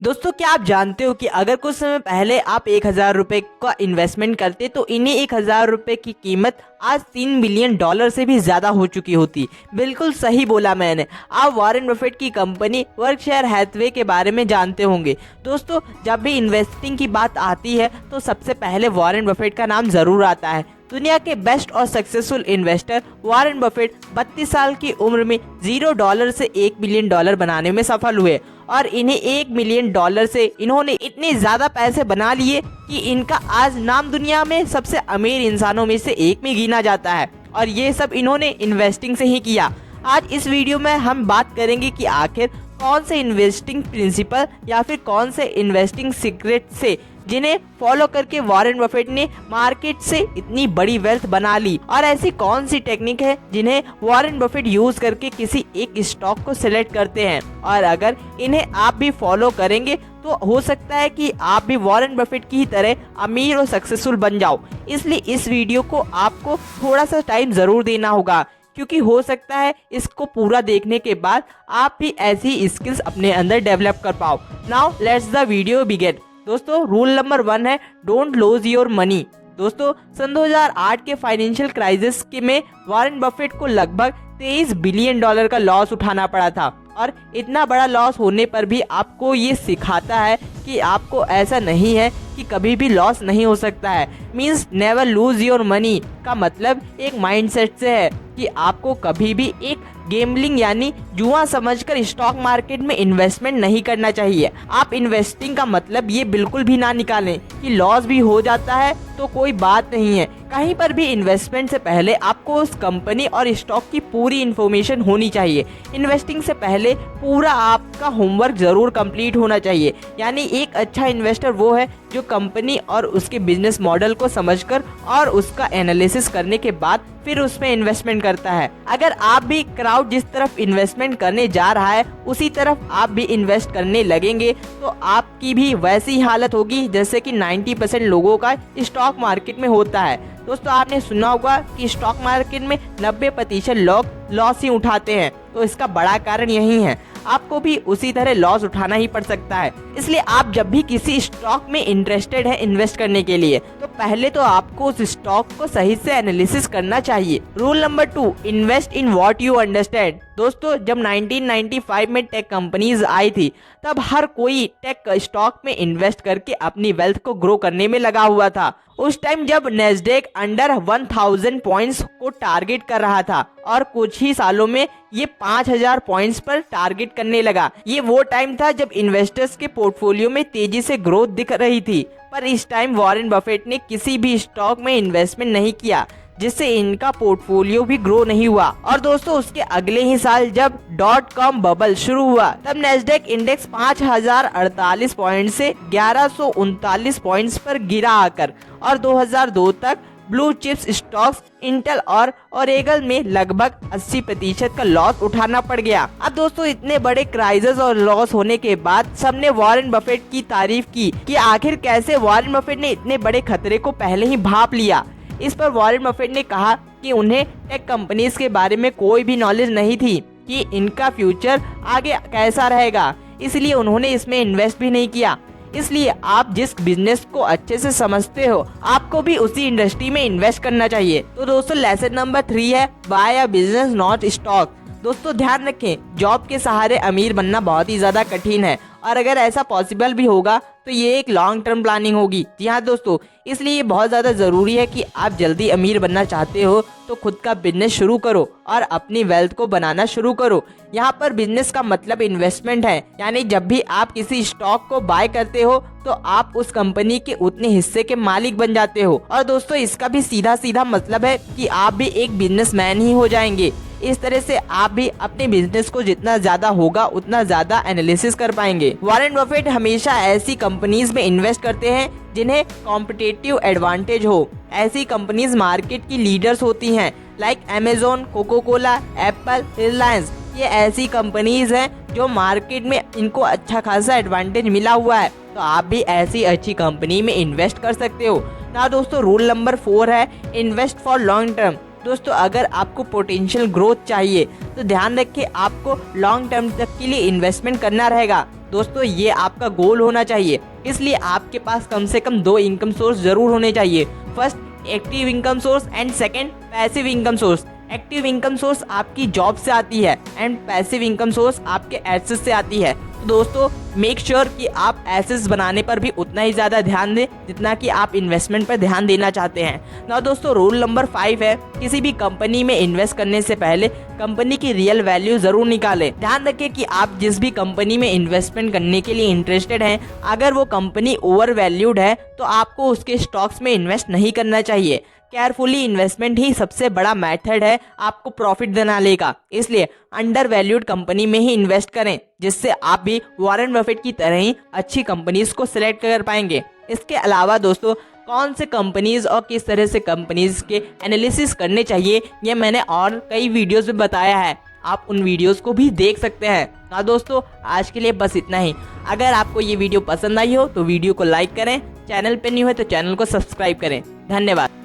दोस्तों क्या आप जानते हो कि अगर कुछ समय पहले आप 1,000 रुपए का इन्वेस्टमेंट करते तो इन्हीं 1,000 रुपए की कीमत आज 3 बिलियन डॉलर से भी ज्यादा हो चुकी होती। बिल्कुल सही बोला मैंने। आप वॉरेन बफेट की कंपनी बर्कशायर हैथवे के बारे में जानते होंगे। दोस्तों जब भी इन्वेस्टिंग की बात आती है तो सबसे पहले वॉरेन बफेट का नाम जरूर आता है। दुनिया के बेस्ट और सक्सेसफुल इन्वेस्टर वॉरेन बफेट 32 साल की उम्र में $0 से $1 बिलियन बनाने में सफल हुए और इन्हें $1 मिलियन से इन्होंने इतने ज्यादा पैसे बना लिए कि इनका आज नाम दुनिया में सबसे अमीर इंसानों में से एक में गिना जाता है और ये सब इन्होंने इन्वेस्टिंग से ही किया। आज इस वीडियो में हम बात करेंगे कि आखिर कौन से इन्वेस्टिंग प्रिंसिपल या फिर कौन से इन्वेस्टिंग सीक्रेट से जिन्हें फॉलो करके वॉरेन बफेट ने मार्केट से इतनी बड़ी वेल्थ बना ली और ऐसी कौन सी टेक्निक है जिन्हें वॉरेन बफेट यूज करके किसी एक स्टॉक को सिलेक्ट करते हैं और अगर इन्हें आप भी फॉलो करेंगे तो हो सकता है कि आप भी वॉरेन बफेट की ही तरह अमीर और सक्सेसफुल बन जाओ। इसलिए इस वीडियो को आपको थोड़ा सा टाइम जरूर देना होगा क्योंकि हो सकता है इसको पूरा देखने के बाद आप भी ऐसी स्किल्स अपने अंदर डेवलप कर पाओ। Now let's the video begin. दोस्तों रूल नंबर 1 है डोंट लूज योर मनी। दोस्तों सन 2008 के फाइनेंशियल क्राइसिस के में वॉरेन बफेट को लगभग $23 बिलियन का लॉस उठाना पड़ा था और इतना बड़ा लॉस होने पर भी आपको ये सिखाता है कि आपको ऐसा नहीं है कि कभी भी लॉस नहीं हो सकता है। Means never lose your money का मतलब एक माइंडसेट से है कि आपको कभी भी एक गेमलिंग यानी जुआ समझकर स्टॉक मार्केट में इन्वेस्टमेंट नहीं करना चाहिए। आप इन्वेस्टिंग का मतलब ये बिल्कुल भी ना निकालें कि लॉस भी हो जाता है तो कोई बात नहीं है। कहीं पर भी इन्वेस्टमेंट से पहले आपको उस कंपनी और स्टॉक की पूरी इन्फॉर्मेशन होनी चाहिए। इन्वेस्टिंग से पहले पूरा आपका होमवर्क जरूर कंप्लीट होना चाहिए। यानी एक अच्छा इन्वेस्टर वो है जो कंपनी और उसके बिजनेस मॉडल को समझकर और उसका एनालिसिस करने के बाद फिर उसमें इन्वेस्टमेंट करता है। अगर आप भी क्राउड जिस तरफ इन्वेस्टमेंट करने जा रहा है उसी तरफ आप भी इन्वेस्ट करने लगेंगे तो आपकी भी वैसी हालत होगी जैसे कि 90% लोगों का स्टॉक मार्केट में होता है। दोस्तों आपने सुना होगा कि स्टॉक मार्केट में 90% लोग लॉस ही उठाते हैं, तो इसका बड़ा कारण यही है। आपको भी उसी तरह लॉस उठाना ही पड़ सकता है। इसलिए आप जब भी किसी स्टॉक में इंटरेस्टेड है इन्वेस्ट करने के लिए तो पहले तो आपको उस स्टॉक को सही से एनालिसिस करना चाहिए। Rule number 2 invest in what you understand. दोस्तों जब 1995 में टेक कंपनीज आई थी तब हर कोई टेक स्टॉक में इन्वेस्ट करके अपनी वेल्थ को ग्रो करने में लगा हुआ था। उस टाइम जब नेस्डेक अंडर 1000 पॉइंट्स को टारगेट कर रहा था और कुछ ही सालों में ये 5000 पॉइंट्स पर टारगेट करने लगा। ये वो टाइम था जब इन्वेस्टर्स के पोर्टफोलियो में तेजी से ग्रोथ दिख रही थी, पर इस टाइम वॉरेन बफेट ने किसी भी स्टॉक में इन्वेस्टमेंट नहीं किया जिससे इनका पोर्टफोलियो भी ग्रो नहीं हुआ। और दोस्तों उसके अगले ही साल जब .com बबल शुरू हुआ तब नेस्डेक इंडेक्स 5048 पॉइंट से 1139 पॉइंट्स पर गिरा आकर और 2002 तक ब्लू चिप्स स्टॉक्स इंटेल और ओरेगल में लगभग 80% का लॉस उठाना पड़ गया। अब दोस्तों इतने बड़े क्राइसिस और लॉस होने के बाद सबने वॉरेन बफेट की तारीफ की कि आखिर कैसे वॉरेन बफेट ने इतने बड़े खतरे को पहले ही भांप लिया। इस पर वॉरेन बफेट ने कहा कि उन्हें टेक कंपनीज के बारे में कोई भी नॉलेज नहीं थी कि इनका फ्यूचर आगे कैसा रहेगा, इसलिए उन्होंने इसमें इन्वेस्ट भी नहीं किया। इसलिए आप जिस बिजनेस को अच्छे से समझते हो आपको भी उसी इंडस्ट्री में इन्वेस्ट करना चाहिए। तो दोस्तों लेसन नंबर 3 है buy a business not stock. दोस्तों ध्यान रखें जॉब के सहारे अमीर बनना बहुत ही ज्यादा कठिन है और अगर ऐसा पॉसिबल भी होगा तो ये एक लॉन्ग टर्म प्लानिंग होगी। जी हाँ दोस्तों, इसलिए ये बहुत ज़्यादा ज़रूरी है कि आप जल्दी अमीर बनना चाहते हो तो खुद का बिजनेस शुरू करो और अपनी वेल्थ को बनाना शुरू करो। यहाँ पर बिजनेस का मतलब इन्वेस्टमेंट है, यानी जब भी आप किसी स्टॉक को बाय करते हो तो आप उस कंपनी के उतने हिस्से के मालिक बन जाते हो। और दोस्तों इसका भी सीधा सीधा मतलब है कि आप भी एक बिजनेसमैन ही हो जाएंगे। इस तरह से आप भी अपने बिजनेस को जितना ज्यादा होगा उतना ज्यादा एनालिसिस कर पाएंगे। वॉरेन बफेट हमेशा ऐसी कंपनीज में इन्वेस्ट करते हैं जिन्हें कॉम्पिटिटिव एडवांटेज हो। ऐसी कंपनीज मार्केट की लीडर्स होती हैं like Amazon, Coca Cola, Apple, Reliance. ये ऐसी कंपनीज हैं जो मार्केट में इनको अच्छा खासा एडवांटेज मिला हुआ है, तो आप भी ऐसी अच्छी कंपनी में इन्वेस्ट कर सकते हो ना। दोस्तों रूल नंबर 4 है इन्वेस्ट फॉर लॉन्ग टर्म। दोस्तों अगर आपको पोटेंशियल ग्रोथ चाहिए तो ध्यान रखिए आपको लॉन्ग टर्म तक के लिए इन्वेस्टमेंट करना रहेगा। दोस्तों ये आपका गोल होना चाहिए। इसलिए आपके पास कम से कम 2 इनकम सोर्स जरूर होने चाहिए। First active income source and second passive income source. Active income source आपकी जॉब से आती है एंड पैसिव इनकम सोर्स आपके एसेट्स से आती है। तो दोस्तों मेक श्योर कि आप एसेट्स बनाने पर भी उतना ही ज़्यादा ध्यान दें जितना कि आप इन्वेस्टमेंट पर ध्यान देना चाहते हैं ना। दोस्तों रूल नंबर 5 है, किसी भी कंपनी में इन्वेस्ट करने से पहले कंपनी की रियल वैल्यू ज़रूर निकालें। ध्यान रखें कि आप जिस भी कंपनी में इन्वेस्टमेंट करने के लिए इंटरेस्टेड हैं, अगर वो कंपनी ओवर वैल्यूड है तो आपको उसके स्टॉक्स में इन्वेस्ट नहीं करना चाहिए। केयरफुली इन्वेस्टमेंट ही सबसे बड़ा मेथड है आपको प्रॉफिट दिलाने का। इसलिए अंडर वैल्यूड कंपनी में ही इन्वेस्ट करें, जिससे आप भी वॉरेन बफेट की तरह ही अच्छी कंपनीज को सिलेक्ट कर पाएंगे। इसके अलावा दोस्तों कौन से कंपनीज और किस तरह से कंपनीज के एनालिसिस करने चाहिए ये मैंने और कई वीडियोस में बताया है, आप उन वीडियोस को भी देख सकते हैं। हाँ दोस्तों आज के लिए बस इतना ही। अगर आपको ये वीडियो पसंद आई हो तो वीडियो को लाइक करें, चैनल पे न्यू है तो चैनल को सब्सक्राइब करें। धन्यवाद।